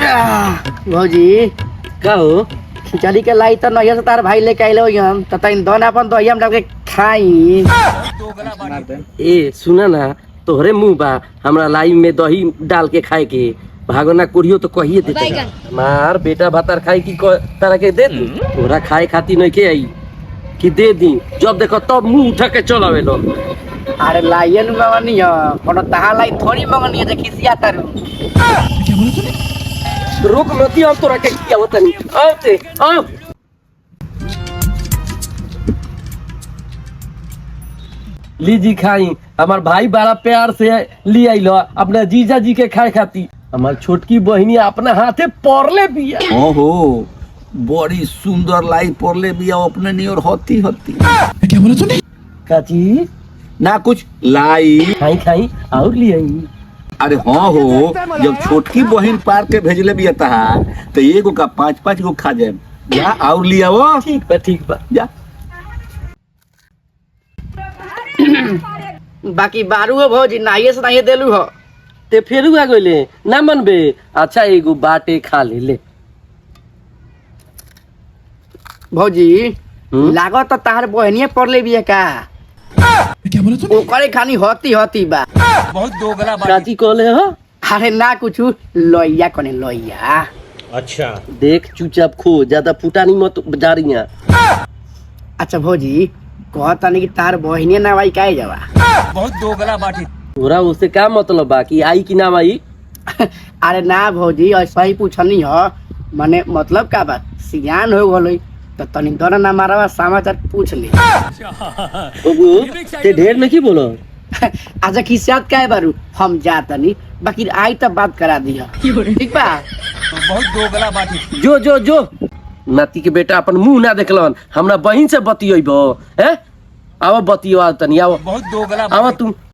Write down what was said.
भौजी का हो खिचड़ी के लाई तो नैया से तार भाई लेके आइलो हम त तइन दोन अपन दही हम डाल के खाई। ए सुना ना तोहरे मुंह बा हमरा लाइव में दही डाल के खाए के भागना कुड़ियो तो कहिए देते मार बेटा भातार खाए की तरह के दे दी तोरा खाए खाती नहीं के आई कि दे दी जब देखो तब मुंह उठा के चलावे लो। अरे लाइयन मंगनी है कोनो तहा लाई थोड़ी मंगनी है जे खिसिया तारू। रुक मती हम तोरा के किया होतनी आते आ लीजी खाई हमार भाई बड़ा प्यार से ले आइलो अपने जीजा जी के खाए खाती हमार छोटकी बहिनी अपने हाथे पड़ले बिया। ओहो बड़ी सुंदर लाई पड़ले बिया अपने नियर होती होती क्या बोला तूने? काची ना कुछ लाई। खाई खाई और ले आई। अरे हाँ हो जब छोटकी बहन पार के भेजले बिया तहा तो एगो का 5-5 गो खा जाए जा और लिया वो ठीक बा जा। बाकी बारू हो भौजी नाइये से नाइये देलू हो ते फेरू आ गइले ना मनबे अच्छा एगो बाटे खा ले भौजी लागत तो तार बहनिए पड़ले बिया का क्या बोला तूने? ओकरे खानी होती होती बा। काची कहले हो अरे ना कुछ लोइया कोने लोइया। अच्छा देख चुपचाप खो ज्यादा फुटानी मत जारिया। अच्छा भौजी कहता नहीं कि तार बहनिए ना भाई काहे जावा बहुत दोगला बाटी तोरा उससे क्या मतलब बा कि आई कि ना आई। अरे ना भौजी ऐसा ही पूछनी हो मने मतलब का बात सियान हो गई तो तनी दोनों ना मारवा समाचार पूछ ली। ओगो ते ढेर नहीं बोलो अच्छा खिसियात काहे बारू हम जातनी बाकी आई तब बात करा दिया ठीक बा। बहुत दोगला बाटी जो जो जो नाती के बेटा अपन मुंह ना देखलन हमरा बहिन से बतियबो हैं आवा बतियो तनी आवा बहुत दोगला आवा तुम